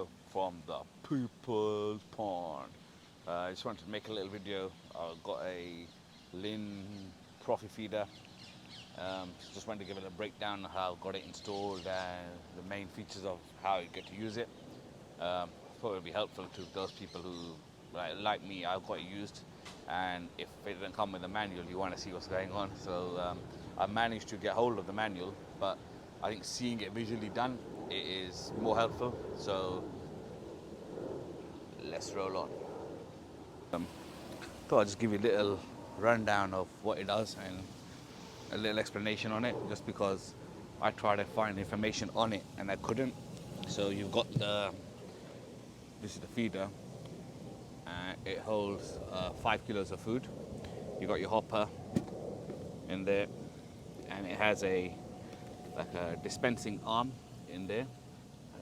video from the people's pond. I just wanted to make a little video. I've got a Linn Profi feeder. Just wanted to give it a breakdown of how I got it installed and the main features of how you get to use it. I thought it would be helpful to those people who, like me, I've got it used, and if it doesn't come with a manual, you want to see what's going on. So I managed to get hold of the manual, but I think seeing it visually done, it is more helpful. So let's roll on. Thought I'd just give you a little rundown of what it does and a little explanation on it, just because I tried to find information on it and I couldn't. So you've got this is the feeder, and it holds 5 kilos of food. You got your hopper in there, and it has a dispensing arm in there,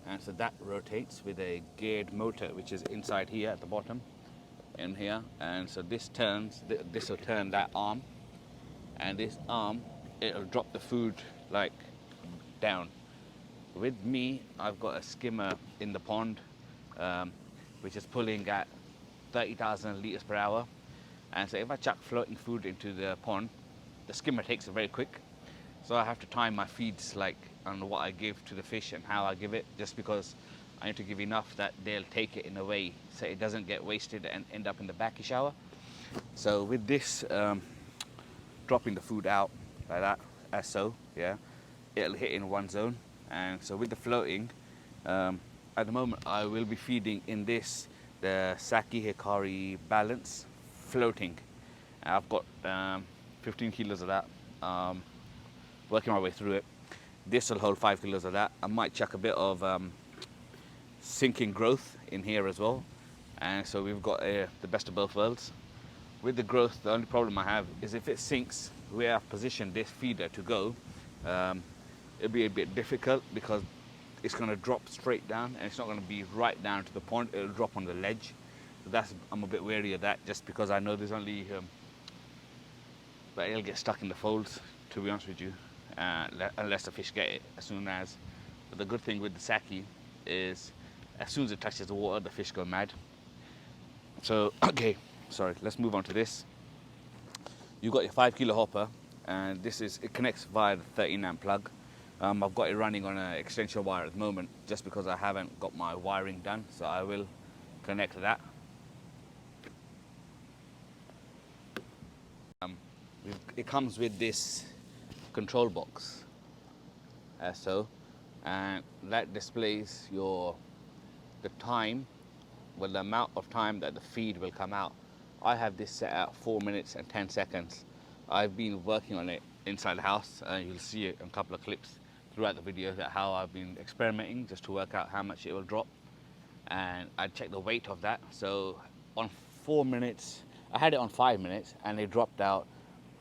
and so that rotates with a geared motor which is inside here at the bottom in here, and so this will turn that arm, and this arm, it'll drop the food like down. With me, I've got a skimmer in the pond which is pulling at 30,000 litres per hour, and so if I chuck floating food into the pond, the skimmer takes it very quick. So I have to time my feeds on what I give to the fish and how I give it, just because I need to give enough that they'll take it in a way so it doesn't get wasted and end up in the backy shower. So with this, dropping the food out like that, as so, yeah, it'll hit in one zone. And so with the floating, at the moment I will be feeding in this the Saki Hikari Balance floating. I've got 15 kilos of that, working my way through it. This will hold 5 kilos of that. I might chuck a bit of sinking growth in here as well, and so we've got the best of both worlds. With the growth, the only problem I have is if it sinks where I've positioned this feeder to go, it'll be a bit difficult because it's going to drop straight down, and it's not going to be right down to the pond. It'll drop on the ledge. So I'm a bit wary of that, just because I know there's only but it'll get stuck in the folds, to be honest with you, unless the fish get it as soon as. But the good thing with the Saki is as soon as it touches the water, the fish go mad. So okay, sorry, let's move on to this. You've got your 5 kilo hopper, and it connects via the 13 amp plug. I've got it running on an extension wire at the moment, just because I haven't got my wiring done, so I will connect that. It comes with this control box, as so, and that displays the time, the amount of time that the feed will come out. I have this set at 4 minutes and 10 seconds. I've been working on it inside the house, and you'll see it in a couple of clips throughout the video, that how I've been experimenting just to work out how much it will drop, and I checked the weight of that. So on 4 minutes, I had it on 5 minutes, and it dropped out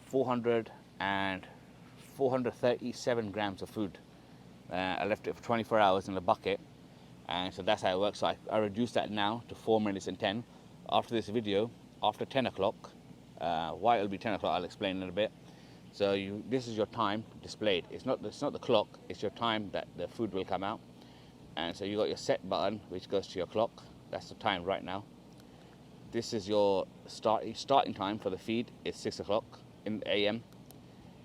437 grams of food. I left it for 24 hours in the bucket, and so that's how it works. So I reduced that now to 4 minutes and 10. After this video, after 10 o'clock, why it'll be 10 o'clock, I'll explain in a bit. So this is your time displayed. It's not the clock, it's your time that the food will come out. And so you got your set button, which goes to your clock. That's the time right now. This is your starting time for the feed. It's 6 o'clock in the AM,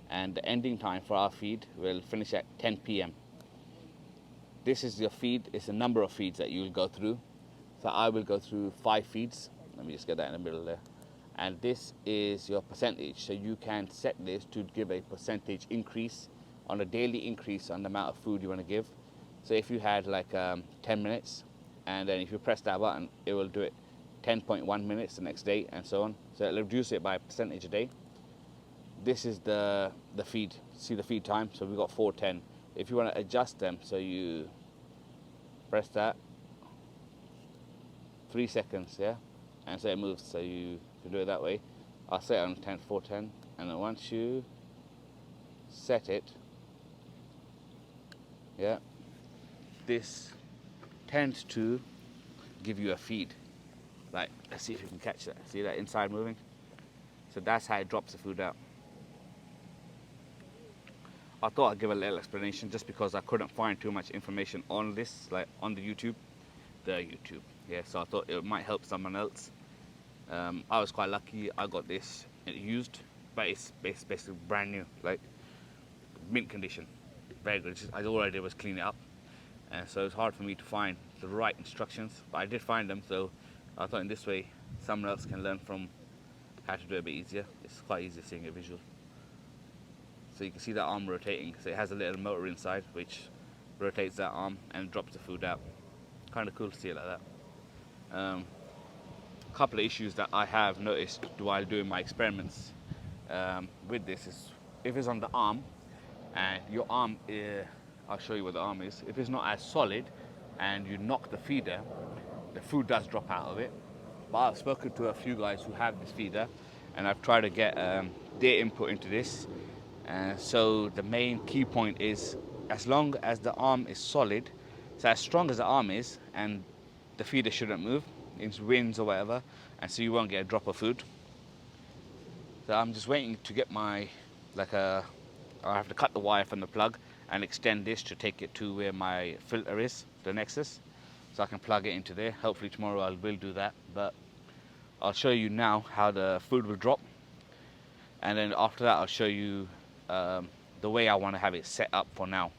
and the ending time for our feed will finish at 10 PM. This is your feed. It's a number of feeds that you'll go through. So I will go through 5 feeds. Let me just get that in the middle there. And this is your percentage. So you can set this to give a percentage increase on a daily increase on the amount of food you want to give. So if you had 10 minutes, and then if you press that button, it will do it 10.1 minutes the next day, and so on. So it'll reduce it by a percentage a day. This is the feed. See the feed time? So we've got 4:10. If you want to adjust them, so you press that, 3 seconds, yeah? And so it moves, so you can do it that way. I'll set it on 4:10, and then once you set it, yeah, this tends to give you a feed. Let's see if you can catch that. See that inside moving? So that's how it drops the food out. I thought I'd give a little explanation, just because I couldn't find too much information on this, on the YouTube. their YouTube. Yeah, so I thought it might help someone else. I was quite lucky. I got this used, but it's basically brand new, like mint condition, very good. All I did was clean it up, and so it's hard for me to find the right instructions. But I did find them, so I thought in this way someone else can learn from how to do it a bit easier. It's quite easy seeing a visual. So you can see that arm rotating. So it has a little motor inside which rotates that arm and drops the food out. Kind of cool to see it like that. Couple of issues that I have noticed while doing my experiments with this is if it's on the arm and your arm, I'll show you what the arm is. If it's not as solid and you knock the feeder, the food does drop out of it. But I've spoken to a few guys who have this feeder and I've tried to get their input into this. So the main key point is as long as the arm is solid, so as strong as the arm is, and the feeder shouldn't move into winds or whatever, and so you won't get a drop of food. So I'm just waiting to get my, I have to cut the wire from the plug and extend this to take it to where my filter is, the Nexus, so I can plug it into there. Hopefully tomorrow I will do that, but I'll show you now how the food will drop, and then after that I'll show you the way I want to have it set up for now.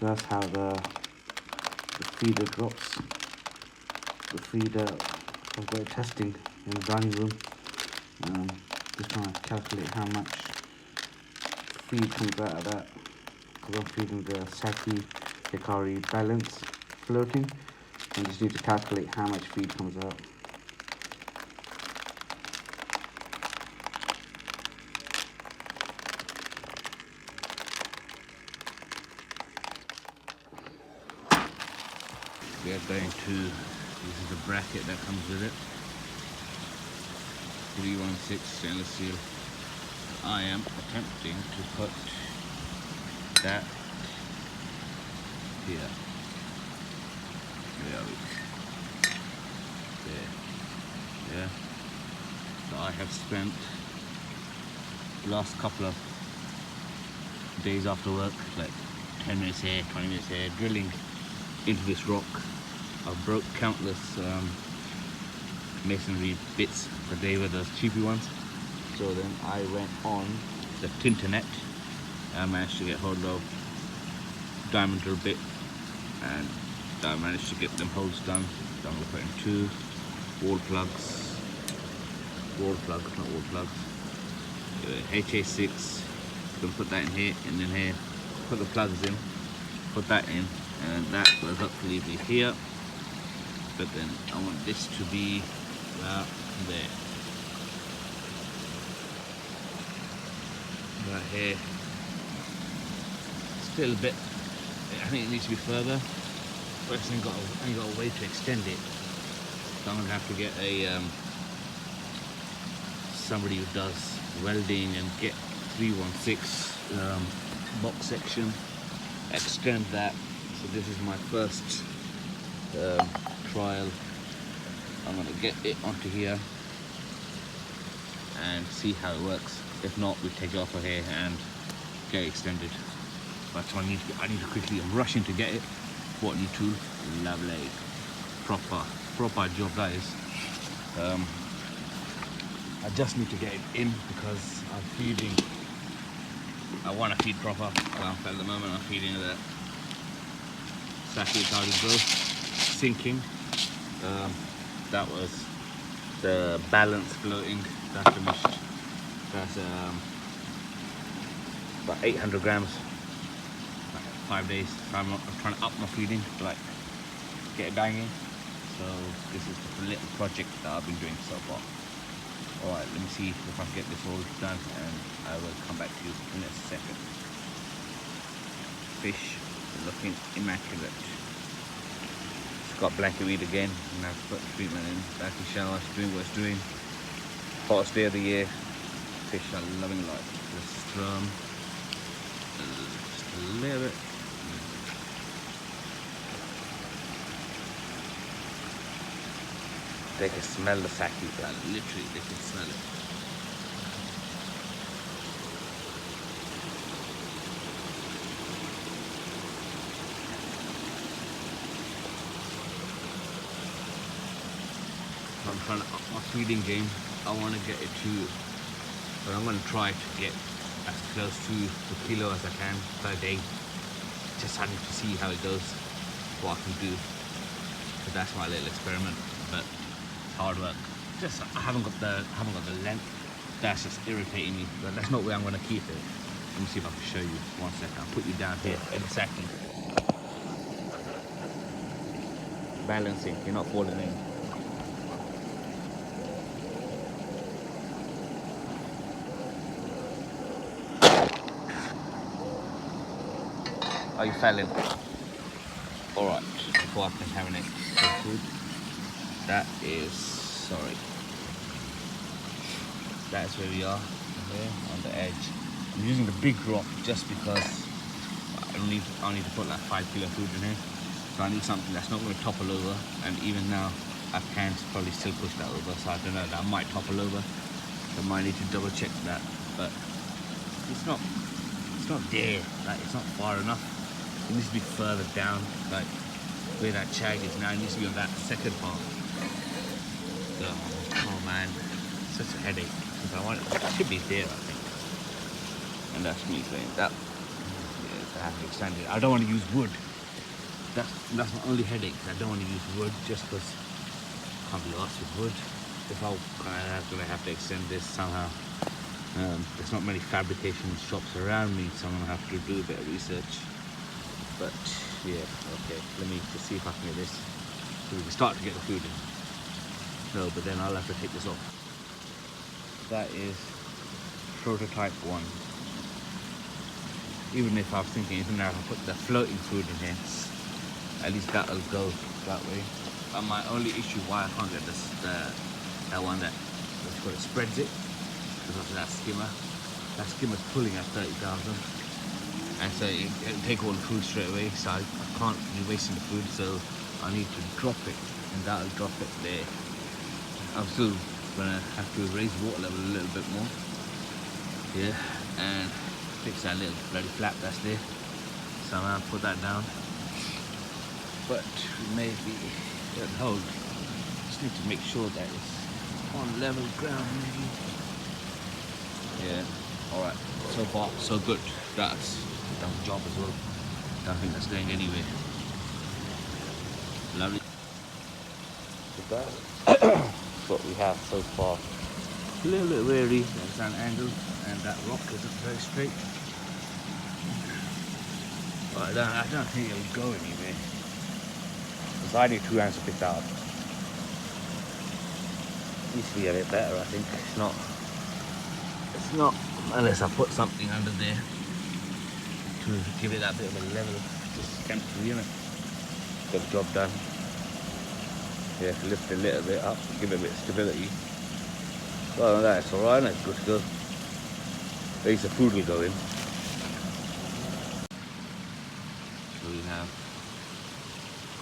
That's how the feeder drops. The feeder, I've got it testing in the dining room. Just trying to calculate how much feed comes out of that, because I'm feeding the Saki Hikari balance floating. I just need to calculate how much feed comes out. We are going to, this is the bracket that comes with it, 316 stainless steel. I am attempting to put that here. Where are we? There. Yeah. So I have spent the last couple of days after work, like 10 minutes here, 20 minutes here, drilling into this rock. I've broke countless masonry bits, but they were the cheapy ones. So then I went on the Tinternet and I managed to get hold of diamond drill bit, and I managed to get them holes done. So I'm going to put in 2 wall plugs, not wall plugs, HA6, going to put that in here and then here, put the plugs in, put that in, and that will hopefully be here. But then I want this to be about there, right here. Still a bit, I think it needs to be further, but I ain't got a way to extend it. So I'm gonna have to get a somebody who does welding and get 316 box section, extend that. So this is my first trial. I'm going to get it onto here and see how it works. If not, we take it off of here and get it extended. But I need to quickly, I'm rushing to get it. What new tool? Lovely. Proper job that is. I just need to get it in because I'm feeding, I want to feed proper. Well, at the moment I'm feeding the Saki Hikari growth, sinking. That was the balance floating. That's finished. That's about 800 grams. 5 days. So I'm trying to up my feeding to like get it banging. So this is the little project that I've been doing so far. Alright, let me see if I can get this all done and I will come back to you in a second. Fish looking immaculate. It's got blanket weed again, and I've put treatment in. Back in shower, it's doing what it's doing. Hottest day of the year. Fish are loving life. The strum, just a little bit. They can smell the sake, like literally they can smell it. I'm trying to up my feeding game. I want to get it to, but I'm going to try to get as close to the kilo as I can per day. Just having to see how it goes, what I can do. So that's my little experiment, but it's hard work. Just I haven't got the length. That's just irritating me. But that's not where I'm going to keep it. Let me see if I can show you. 1 second. I'll put you down here in a second. Balancing. You're not falling in. Oh, you fell in. Alright, before I contaminate the food. That is, sorry. That's where we are, here on the edge. I'm using the big rock just because I need to put like 5 kilo food in here. So I need something that's not going to topple over. And even now, I can probably still push that over. So I don't know, that might topple over. I might need to double check that. But it's not there, like it's not far enough. It needs to be further down, like where that chag is now. It needs to be on that second part. So, oh man, such a headache. Because I want it should be there, I think. And that's me saying that. Yes, I have to extend it. I don't want to use wood. That's my only headache. I don't want to use wood just because I can't be arsed with wood. If I'm gonna have to extend this somehow. There's not many fabrication shops around me, so I'm gonna have to do a bit of research. But yeah, okay. Let me just see if I can get this so we can start to get the food in. No, but then I'll have to take this off. That is prototype 1. Even if I was thinking, even if I put the floating food in here, at least that'll go that way. And my only issue why I can't get this, that one that spreads it, because of that skimmer. That skimmer's pulling at 30,000. And so it'll take all the food straight away, so I can't be wasting the food, so I need to drop it, and that'll drop it there. I'm still gonna have to raise the water level a little bit more, yeah, and fix that little bloody flap that's there. So I'm gonna put that down, but maybe it'll hold. Just need to make sure that it's on level ground, maybe. Yeah, all right. So far, so good. That's done the job as well. Don't think that's going anywhere. Lovely. So that's what we have so far. A little bit weary, there's an angle, and that rock isn't very straight. But I don't think it'll go anywhere. Because I need 2 hands to pick that up. Needs to be a bit better, I think. It's not unless I put something under there to give it that bit of a level. Just temporary, you know. Get the job done. Yeah, lift it a little bit up, give it a bit of stability. Well, that's alright, it's good to go. At least the food will go in. So we have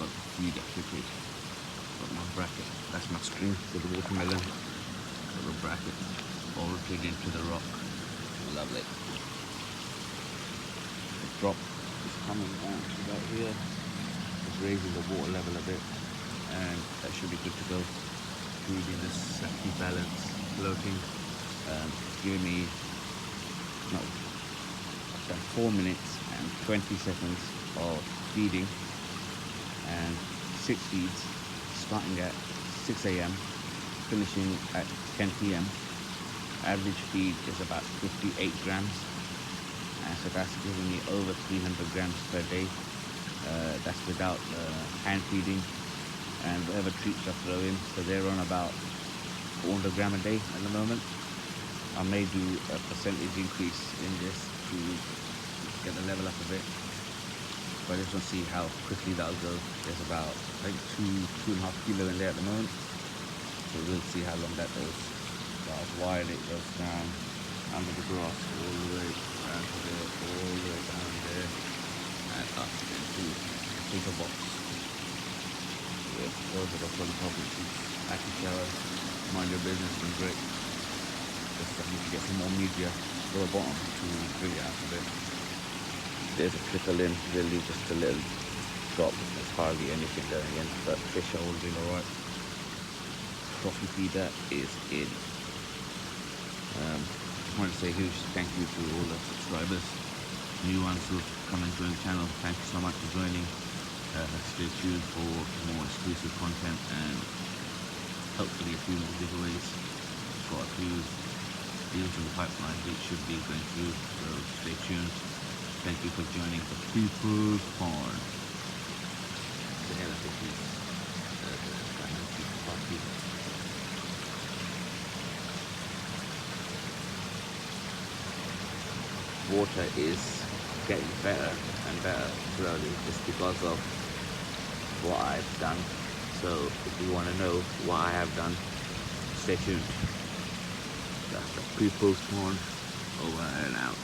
got the feed fitted. Got my bracket. That's my string for the watermelon. Got the bracket bolted into the rock. Lovely. The drop is coming down to about here. It's raising the water level a bit, and that should be good to go. Feeding this safety balance, floating, giving me 4 minutes and 20 seconds of feeding, and 6 feeds, starting at 6 a.m, finishing at 10 p.m. Average feed is about 58 grams, and so that's giving me over 300 grams per day. That's without hand feeding and whatever treats I throw in. So they're on about 400 grams a day at the moment. I may do a percentage increase in this to get the level up a bit, but I just want to see how quickly that'll go. There's about, I think, 2.5 kilo in there at the moment, so we'll see how long that goes. So I've wired it, goes down under the grass, all the way down to there, all the way down there, and up into the box. Yeah, those are the fully covered sheets. Happy shower, mind your business, and great. Just need to get some more media to the bottom to bring it out a bit. There's a trickle in, really just a little drop. There's hardly anything going in, but fish are all doing alright. Profi feeder is in. Just wanted to say a huge thank you to all the subscribers, new ones who've come and joined the channel. Thank you so much for joining. Stay tuned for more exclusive content and hopefully a few more giveaways. Got a few deals in the pipeline which should be going through, so stay tuned. Thank you for joining the People's Pond. The hell I think he's Profi. Water is getting better and better slowly just because of what I've done. So if you want to know what I have done, stay tuned. That's the People's Pond, over and out.